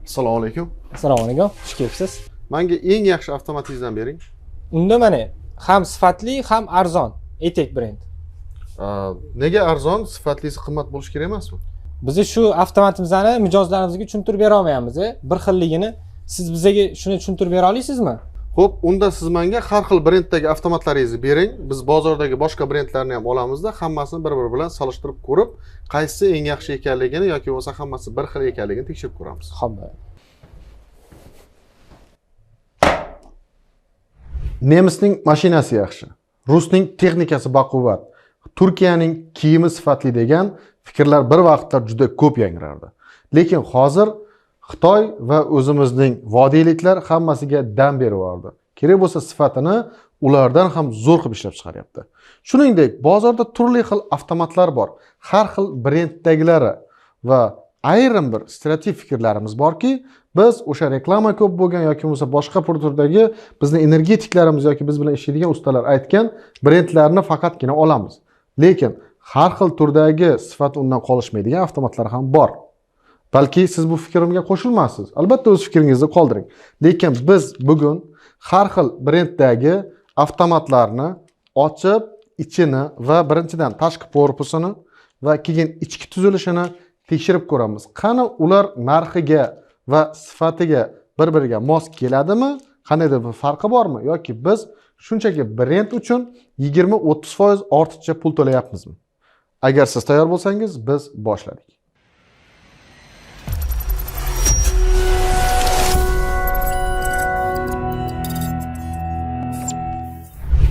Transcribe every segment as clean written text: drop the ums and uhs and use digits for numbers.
Assalomu alaykum. Assalomu alaykum. Xush kelibsiz. Menga eng yaxshi avtomatingizdan bering. Unda mana ham sifatli, ham arzon etek brend. Nega arzon, sifatlisi qimmat bo'lishi kerak emasmi? Biz shu avtomatimizni mijozlarimizga tushuntirib bera olmayapmiz. Bir xilligini siz bizga shuni tushuntirib bera olasizmi? Xo'p, unda siz menga har xil brenddagi avtomatlaringizni bering. Biz bozordagi boshqa brendlarni ham olamizda, hammasini bir-biri bilan solishtirib ko'rib, qaysi eng yaxshi ekanligini yoki bo'lmasa hammasi bir xil ekanligini tekshirib ko'ramiz. Xo'p. Nemisning mashinasi yaxshi, Rusning texnikasi baquvvat, Turkiyaning kiyimi sifatli degan fikrlar bir vaqtlar juda ko'p yangrardi. Lekin hozir Xitoy va o'zimizning vodiyliklar hammasiga dam berib kerak bo'lsa sifatini ulardan ham zo'r qilib ishlab chiqaryapti. Shuningdek, bozorda turli xil avtomatlar bor. Har xil brenddagilari va ayrim bir strategik fikrlarimiz borki, biz o'sha reklama ko'p bo'lgan yoki bo'lmasa boshqa turdagi bizning energetiklarimiz yoki biz bilan ishlaydigan ustalar aytgan brendlarni faqatgina olamiz. Lekin har xil turdagi sifat undan qolishmaydigan avtomatlar ham bor. Balki siz bu fikrimga qo'shilmaysiz. Albatta o'z fikringizni qoldiring. Lekin biz bugun har xil brenddagi avtomatlarni ochib, ichini va birinchidan tashqi korpusini va keyin ichki tuzilishini tekshirib ko'ramiz. Qani ular narxiga va sifatiga bir-biriga mos keladimi? Qandaydir bir farqi bormi yoki biz shunchaki brend uchun 20-30% ortiqcha pul to'layapmizmi? Agar siz tayyor bo'lsangiz, biz boshladik.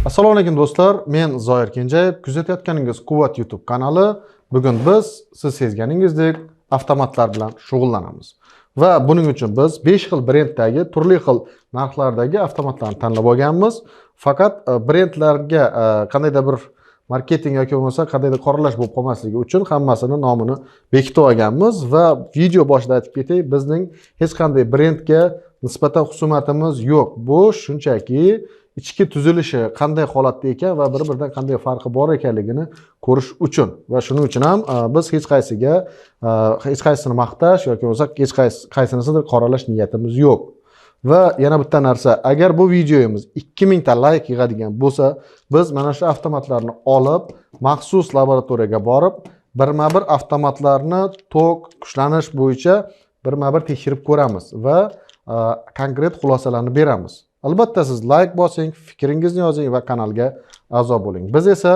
Assalomu alaykum do'stlar, men Zoir Kenjayev. Kuzatayotganingiz Quvvat YouTube kanali. Bugun biz siz sezganingizdek avtomatlar bilan shug'ullanamiz. Va buning uchun biz 5 xil brenddagi, turli xil narxlardagi avtomatlarni tanlab olganmiz. Faqat brendlarga qandaydir bir marketing yoki bo'lmasa qandaydir qoralash bo'lib qolmasligi uchun hammasini nomini bekitib olganmiz va video boshida aytib ketay, bizning hech qanday brendga nisbatan husumatimiz yo'q. Bu shunchaki ichki tuzilishi qanday holatda ekan va bir-biridan qanday farqi bor ekanligini ko'rish uchun va shuning uchun ham biz hech qaysini maqtash yoki bo'lmasa hech qaysinisidir qoralash niyatimiz yo'q. Va yana bitta narsa, agar bu videomiz 2000 ta like yig'adigan bo'lsa, biz mana shu avtomatlarni olib, maxsus laboratoriyaga borib, birma-bir avtomatlarni tok, kuchlanish bo'yicha birma-bir tekshirib ko'ramiz va konkret xulosalarni beramiz. Albatta siz like bosing, fikringizni yozing va kanalga a'zo bo'ling. Biz esa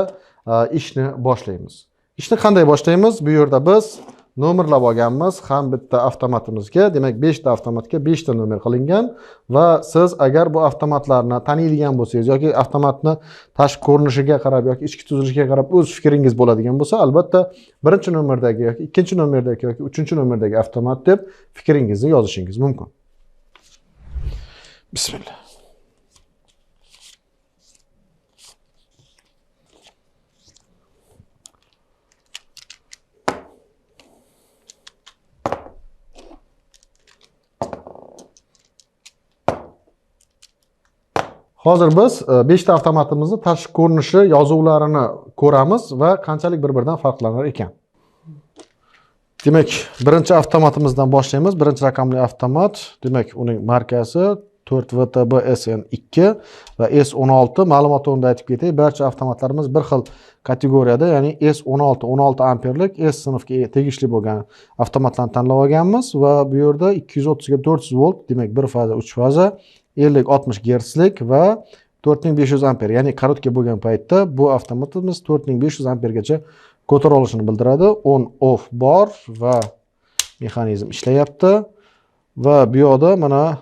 ishni boshlaymiz. Ishni qanday boshlaymiz? Bu yerda biz nomerlab olganmiz ham bitta avtomatimizga, demak 5 ta avtomatga 5 ta nomer qilingan va siz agar bu avtomatlarni taniydigan bo'lsangiz yoki avtomatni tashqi ko'rinishiga qarab yoki ichki tuzilishiga qarab o'z fikringiz bo'ladigan bo'lsa, albatta birinchi nomerdagi yoki ikkinchi nomerdagi yoki uchinchi nomerdagi avtomat deb fikringizni yozishingiz mumkin. Bismillah. Hozir biz 5 ta avtomatimizni tashqi ko'rinishi, yozuvlarini ko'ramiz va qanchalik bir-biridan farqlanar ekan. Demak, birinchi avtomatimizdan boshlaymiz. Birinchi raqamli avtomat, demak, uning markasi 4VTB SN2 va S16. Ma'lumot o'rnida aytib ketay, barcha avtomatlarimiz bir xil kategoriyada, ya'ni S16 16 amperlik S sinfga tegishli bo'lgan avtomatlarni tanlab olganmiz va bu yerda 230 ga 400 volt, demak 1 faza, 3 faza 50-60 Hzlik va 4500 amper, ya'ni korotka bo'lgan paytda bu avtomatimiz 4500 ampergacha ko'tara olishini bildiradi. On off bor va mexanizm ishlayapti va bu yoqda mana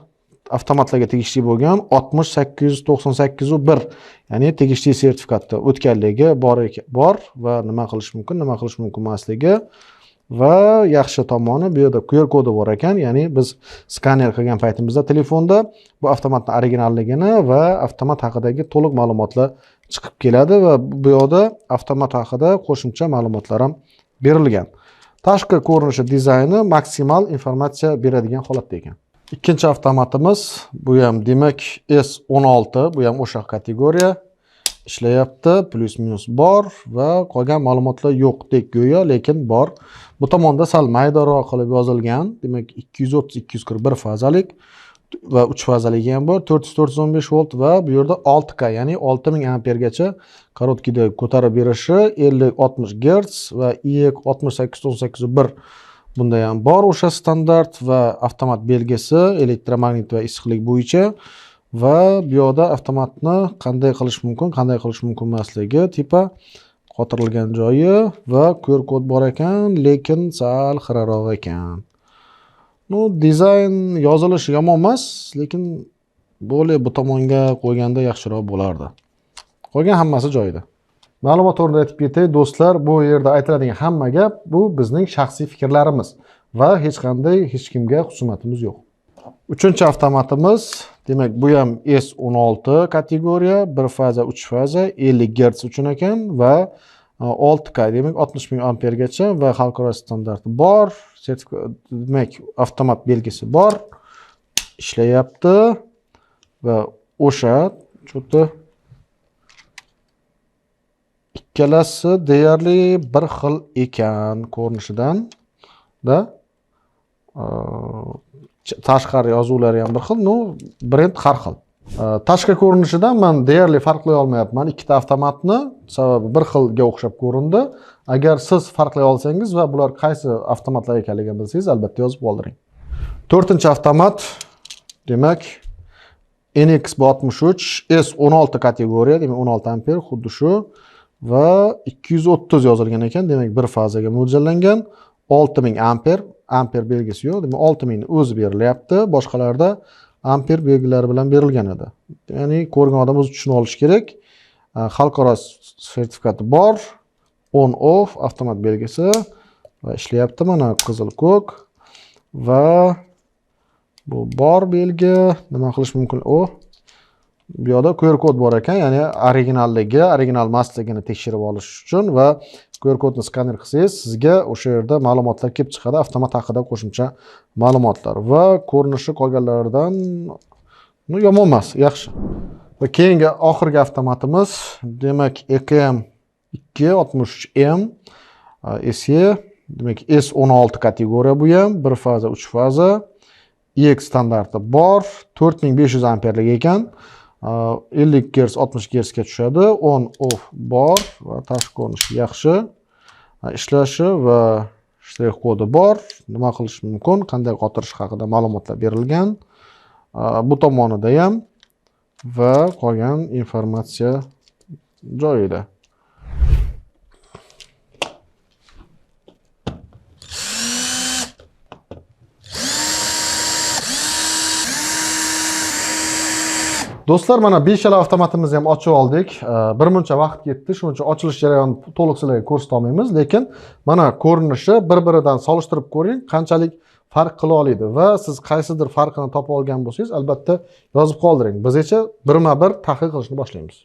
avtomatlarga tegishli bo'lgan 60898.1, ya'ni tegishli sertifikatda o'tganligi bor va nima qilish mumkin, nima qilish mumkin emasligi va yaxshi tomoni bu yerda QR kodi bor ekan, ya'ni biz skaner qilgan paytimizda telefonda bu avtomatning originalligini va avtomat haqidagi to'liq ma'lumotlar chiqib keladi va bu yerda avtomat haqida qo'shimcha ma'lumotlar ham berilgan. Tashqi ko'rinishi, dizayni maksimal informatsiya beradigan holatda ekan. Ikkinchi avtomatimiz bu ham demak S16, bu ham o'sha kategoriya. ishlayapti, plus minus bor va qolgan ma'lumotlar yo'qdek go'yo, lekin bor. Bu tomonda sal maydaroq qilib yozilgan. Demak, 230-241 fazalik va 3 fazaligi ham bor. 400-415 volt va bu yerda 6K, ya'ni 6000 ampergacha korotkida ko'tarib berishi, 50-60 Hz va IEC 68-18.1 bunda ham bor o'sha standart va avtomat belgisi elektromagnit va issiqlik bo'yicha. Va bu yerda avtomatni qanday qilish mumkin, qanday qilish mumkin emasligi, tipa qotirilgan joyi va QR kod bor ekan, lekin sal xiraroq ekan. Dizayn yozilishi yomon emas, lekin bu tomonga qo'yganda yaxshiroq bo'lardi. Qolgan hammasi joyida. Ma'lumot o'rnida aytib ketay, do'stlar, bu yerda aytiladigan hamma gap bu bizning shaxsiy fikrlarimiz va hech qanday hech kimga xusumatimiz yo'q. Uchinchi avtomatimiz, demak, bu ham S16 kategoriya, 1 faza, 3 faza, 50 Hz uchun ekan va 6K, demak 60.000 ampergacha va xalqaro standarti bor. Demak, avtomat belgisi bor. Ishlayapti va o'sha cho'ti ikkalasi deyarli bir xil ekan ko'rinishidan da. Tashqari yozuvlari ham bir xil, brend har xil. Tashqi ko'rinishidan men deyarli farqlay olmayapman ikkita avtomatni, sababi bir xilga o'xshab ko'rindi. Agar siz farqlay olsangiz va bular qaysi avtomatlar ekanligini bilsangiz, albatta yozib qoldiring. 4-avtomat, demak, NX63 S16 kategoriya, demak 16 amper, xuddi shu va 230 yozilgan ekan, demak bir fazaga mo'ljallangan, 6000 amper belgisi yo'q, demak 6000 o'zi berilyapti, boshqalarda amper belgilari bilan berilgan edi. Ya'ni ko'rgan odam o'zi tushunib olishi kerak. Xalqaro sertifikati bor, on off avtomat belgisi va ishlayapti, mana qizil ko'k va bu bor belgi. Nima qilish mumkin? Bu yerda QR kod bor ekan, ya'ni original emasligini tekshirib olish uchun va QR kodni skaner qilsangiz, sizga o'sha yerda ma'lumotlar kelib chiqadi, avtomat haqida qo'shimcha ma'lumotlar va ko'rinishi qolganlaridan yomon emas, yaxshi. Va keyingi oxirgi avtomatimiz, demak, EKM 263M SE, demak S16 kategoriya bu ham, 1 faza, 3 faza, IEC standarti bor, 4500 amperlik ekan. 50 Hz 60 Hz ga tushadi, on off bor va tashqi ko'rinishi yaxshi, ishlashi va shtrix kodi bor. Nima qilish mumkin, qanday qotirish haqida ma'lumotlar berilgan. Bu tomonida ham va qolgan informatsiya joyida. Do'stlar, mana 5 yil avtomatimizni ham ochib oldik. Birmuncha vaqt ketdi, shuning uchun ochilish jarayonini to'liq sizlarga ko'rsata olmaymiz, lekin mana ko'rinishi bir-biridan solishtirib ko'ring, qanchalik farq qila oladi va siz qaysidir farqini topa olgan bo'lsangiz, albatta yozib qoldiring. Bizgacha birma-bir tahlil qilishni boshlaymiz.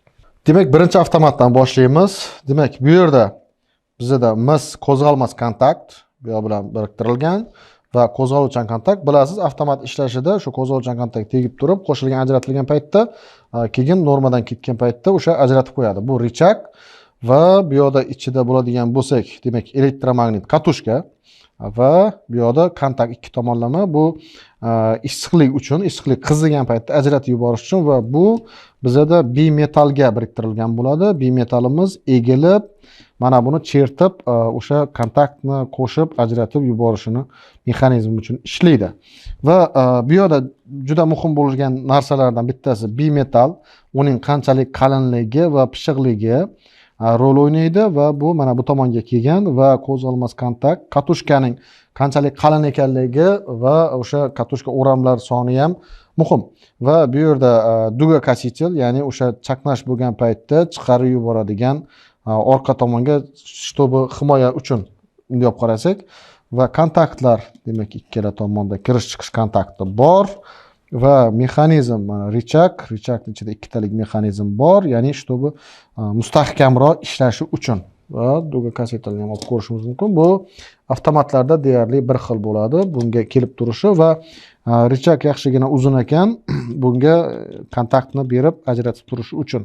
Demak, birinchi avtomatdan boshlaymiz. Demak, bu yerda bizda mis qo'zg'almas kontakt bu yoq bilan biriktirilgan va qo'zg'aluvchan kontakt. Bilasiz, avtomat ishlashida shu qo'zg'aluvchan kontakt tegib turib, qo'shilgan ajratilgan paytda, keyin normadan ketgan paytda o'sha ajratib qo'yadi. Bu richak va bu yoqda ichida bo'ladigan bo'lsak, demak, elektromagnit katushka va bu yoqda kontakt ikki tomonlama. Bu issiqlik uchun, issiqlik qizigan paytda ajratib yuborish uchun va bu bizda bimetalga biriktirilgan bo'ladi. Bimetalimiz egilib, mana buni chertib, o'sha kontaktni qo'shib ajratib yuborishini mexanizmi uchun ishlaydi. Va bu yerda juda muhim bo'lgan narsalardan bittasi bimetal, uning qanchalik qalinligi va pishiqligi rol o'ynaydi va bu mana bu tomonga kelgan va qo'zg'almas kontakt, katushkaning qanchalik qalin ekanligi va o'sha katushka o'ramlar soni ham muhim. Va bu yerda dugakasitel, ya'ni o'sha chaqnash bo'lgan paytda chiqarib yuboradigan orqa tomonga shtobi himoya uchun bunday olib qarasak va kontaktlar, demak, ikkala tomonda kirish chiqish kontakti bor va mexanizm mana richakning ichida ikkitalik mexanizm bor, ya'ni shtobi mustahkamroq ishlashi uchun va dugakasitelni ham olib ko'rishimiz mumkin. Bu avtomatlarda deyarli bir xil bo'ladi bunga kelib turishi va richak yaxshigina uzun ekan bunga kontaktni berib ajratib turishi uchun.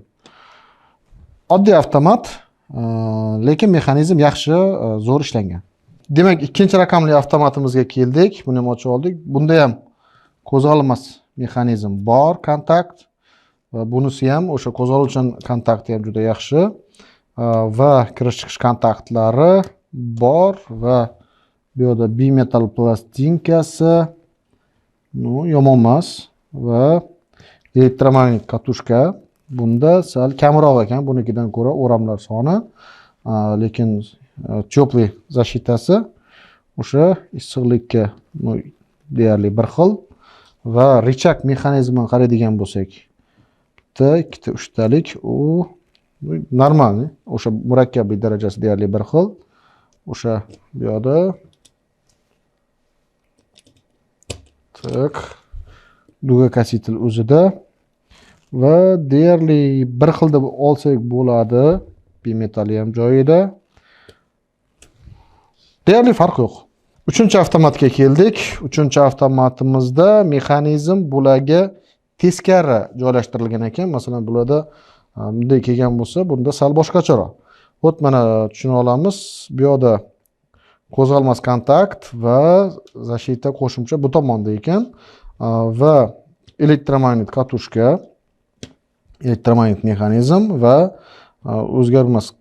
Oddiy avtomat, lekin mexanizm yaxshi, zo'r ishlangan. Demak, ikkinchi raqamli avtomatimizga keldik. Buni ham ochib oldik. Bunda ham qo'zg'almas mexanizm bor, kontakt va bunisi ham o'sha qo'zg'aluvchan kontakti ham juda yaxshi va kirish chiqish kontaktlari bor va bu yerda bimetal plastinkasi yomon emas va elektromagnet katushka. Bunda sal kamroq ekan, bunikidan ko'ra o'ramlar soni, lekin teplый защитasi o'sha issiqlikka deyarli bir xil va richak mexanizmini qaraydigan bo'lsak, bitta, ikkita, uchtalik u normalniy, o'sha murakkablik darajasi deyarli bir xil. O'sha bu yoqda tak dvigatelь o'zida va deyarli bir xil deb olsak bo'ladi. Bimetali ham joyida. Deyarli farq yo'q. Uchinchi avtomatga keldik. Uchinchi avtomatimizda mexanizm bo'lagi teskari joylashtirilgan ekan. Masalan, bularda bunday kelgan bo'lsa, bunda sal boshqacharoq. Xo'p, mana tushuna olamiz. Bu yoqda qo'zg'almas kontakt va защита qo'shimcha bu tomonda ekan va elektromagnet katushka, elektromagnet mexanizm va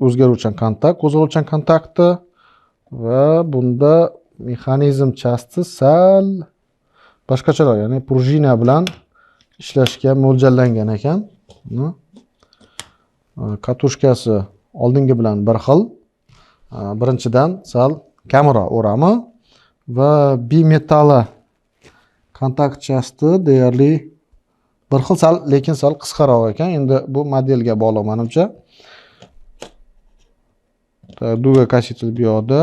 o'zgaruvchan kontakt, qo'zg'aluvchan kontakti va bunda mexanizm chasti sal boshqacharoq, ya'ni prujina bilan ishlashga mo'ljallangan ekan. Katushkasi oldingi bilan bir xil. Birinchidan sal kamroq o'rami va bimetali kontakt chasti deyarli bir xil, lekin sal qisqaroq ekan. Endi bu modelga bog'liq menimcha. Dvigatelь bu yoqda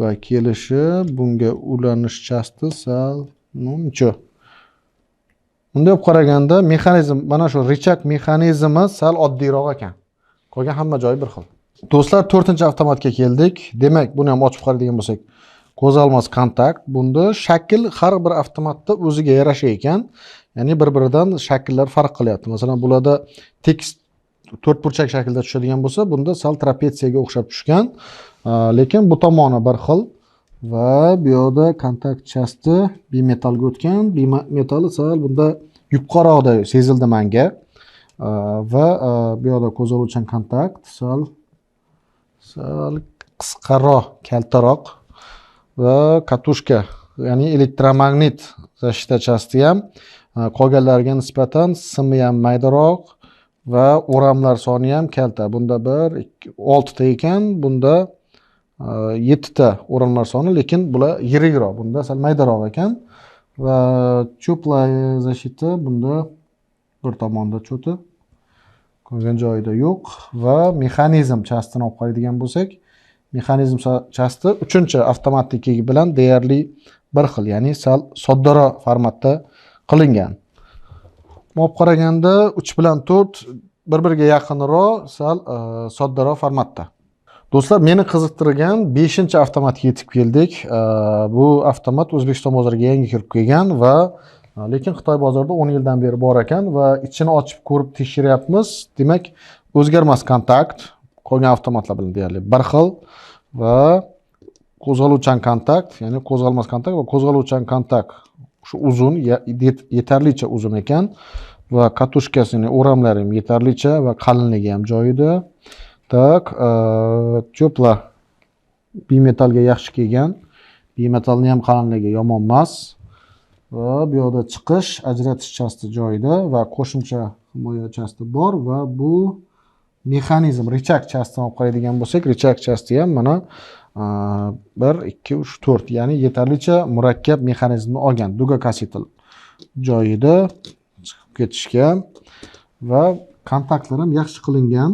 va kelishi bunga ulanish chasti sal muncha. Bunday olib qaraganda mexanizm, mana shu richak mexanizmi sal oddiyroq ekan. Qolgan hamma joyi bir xil. Do'stlar, 4-avtomatga keldik. Demak, buni ham ochib qaraydigan bo'lsak, qo'zg'almas kontakt. Bunda shakl har bir avtomatda o'ziga yarasha ekan. Ya'ni bir-biridan shakllar farq qilyapti. Masalan, bularda tekis to'rtburchak shaklda tushadigan bo'lsa, bunda sal trapetsiyaga o'xshab tushgan. Lekin bu tomoni bir xil va bu yoqda kontakt chasti bimetalga o'tgan. Bimetali sal bunda yupqaroqda sezildi menga. Va bu yoqda qo'zg'aluvchan kontakt sal qisqaroq, kaltaroq va katushka, ya'ni elektromagnet защита chasti ham qolganlariga nisbatan simi ham maydaroq va o'ramlar soni ham kalta. Bunda 6 ta ekan, bunda 7 ta o'ramlar soni, lekin bular yirikroq, bunda sal maydaroq ekan va teplая защита bunda bir tomonda cho'ti, qolgan joyida yo'q va mexanizm chastini olib qaraydigan bo'lsak, mexanizm chasti 3-avtomatniki bilan deyarli bir xil, ya'ni sal soddaroq formatda qilingan. Olib qaraganda 3 bilan 4 bir-biriga yaqinroq, sal soddaroq formatda. Do'stlar, meni qiziqtirgan 5-avtomatga yetib keldik. Bu avtomat O'zbekiston bozoriga yangi kirib kelgan va lekin Xitoy bozorida 10 yildan beri bor ekan va ichini ochib ko'rib tekshiryapmiz. Demak, o'zgarmas kontakt, qolgan avtomatlar bilan deyarli bir xil va qo'zg'aluvchan kontakt, ya'ni qo'zg'almas kontakt va qo'zg'aluvchan kontakt shu uzun, yetarlicha uzun ekan va katushkasining o'ramlari ham yetarlicha va qalinligi ham joyida. Tak, teplо bimetalga yaxshi kelgan. Bimetalning ham qalinligi yomon emas. Va bu yoqda chiqish, ajratish chasti joyida va qo'shimcha himoya chasti bor va bu mexanizm richak chastini olib qaraydigan bo'lsak, richak chasti ham mana 1, 2, 3, 4, ya'ni yetarlicha murakkab mexanizmni olgan. Dvigatelь joyida chiqib ketishga va kontaktlar ham yaxshi qilingan.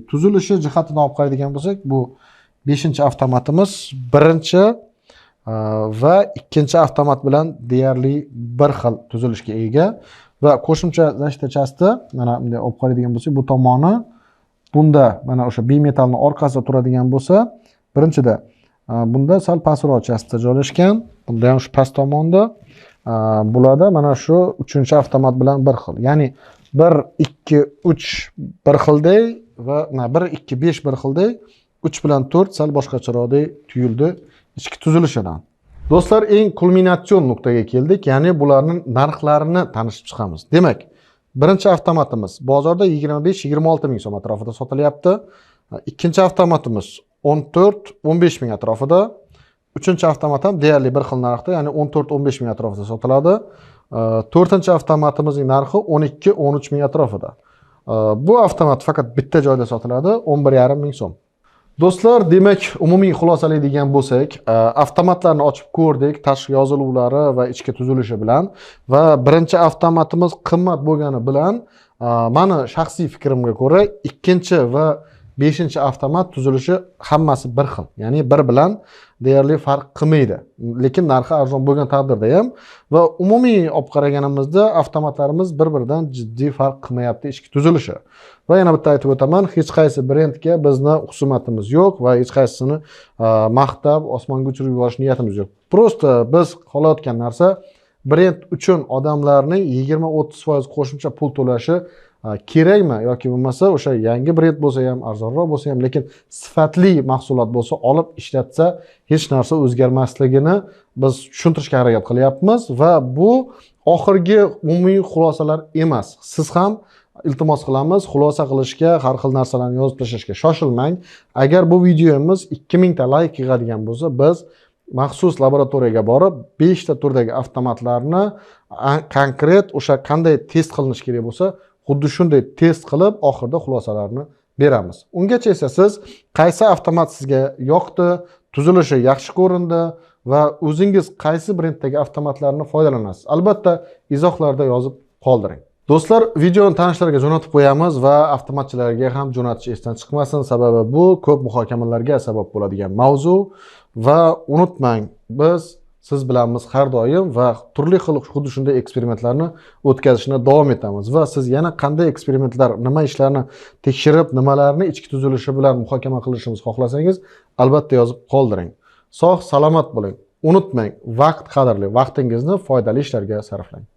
Tuzilishi jihatidan olib qaraydigan bo'lsak, bu 5-avtomatimiz 1 va 2-avtomat bilan deyarli bir xil tuzilishga ega va qo'shimcha защита chasti, mana bunday olib qaraydigan bo'lsak, bu tomoni bunda mana o'sha bimetalning orqasida turadigan bo'lsa, birinchida bunda sal pastroq chastda joylashgan, bunda ham shu past tomonda, bularda mana shu 3-avtomat bilan bir xil. Ya'ni 1, 2, 3 bir xilday, va 1 2 5 bir xildek, 3 bilan 4 sal boshqacharoqdek tuyuldi ichki tuzilishidan. Do'stlar, eng kulminatsion nuqtaga keldik, ya'ni bularning narxlarini tanishib chiqamiz. Demak, birinchi avtomatimiz bozorda 25-26 ming so'm atrofida sotilyapti. Ikkinchi avtomatimiz 14-15 ming atrofida. Uchinchi avtomat ham deyarli bir xil narxda, ya'ni 14-15 ming atrofida sotiladi. To'rtinchi avtomatimizning narxi 12-13 ming atrofida. Bu avtomat faqat bitta joyda sotiladi, 11,5 ming so'm. Do'stlar, demak, umumiy xulosalaydigan bo'lsak, avtomatlarni ochib ko'rdik, tashqi yozuvlari va ichki tuzilishi bilan va birinchi avtomatimiz qimmat bo'lgani bilan, meni shaxsiy fikrimga ko'ra, ikkinchi va 5-avtomat tuzilishi hammasi bir xil. Ya'ni bir bilan deyarli farq qilmaydi. Lekin narxi arzon bo'lgan taqdirda ham va umumiy olib qaraganimizda avtomatlarimiz bir-biridan jiddiy farq qilmayapti ichki tuzilishi. Va yana bitta aytib o'taman, hech qaysi brendga bizni husumatimiz yo'q va hech qaysisini maqtab osmonga uchirib yuborish niyatimiz yo'q. Prosta biz xohlayotgan narsa brend uchun odamlarning 20-30% qo'shimcha pul to'lashi kerakmi yoki bo'lmasa o'sha yangi brend bo'lsa ham, arzonroq bo'lsa ham, lekin sifatli mahsulot bo'lsa, olib ishlatsa hech narsa o'zgarmasligini biz tushuntirishga harakat qilyapmiz va bu oxirgi umumiy xulosalar emas. Siz ham iltimos qilamiz, xulosa qilishga, har xil narsalarni yozib tashlashga shoshilmang. Agar bu videomiz 2000 ta layk yig'adigan bo'lsa, biz maxsus laboratoriyaga borib 5 ta turdagi avtomatlarni konkret o'sha qanday test qilinishi kerak bo'lsa, xuddi shunday test qilib, oxirida xulosalarni beramiz. Ungacha esa siz qaysi avtomat sizga yoqdi, tuzilishi yaxshi ko'rindi va o'zingiz qaysi brenddagi avtomatlarni foydalanasiz? Albatta, izohlarda yozib qoldiring. Do'stlar, videoni tanishlarga jo'natib qo'yamiz va avtomatchilarga ham jo'natish esdan chiqmasin, sababi bu ko'p muhokamalarga sabab bo'ladigan mavzu va unutmang, biz siz bilanmiz har doim va turli xil xuddi shunday eksperimentlarni o'tkazishni davom etamiz va siz yana qanday eksperimentlar, nima ishlarni tekshirib, nimalarni ichki tuzilishi bilan muhokama qilishimizni xohlasangiz, albatta yozib qoldiring. Sog', salomat bo'ling. Unutmang, vaqt qadrli, vaqtingizni foydali ishlarga sarflang.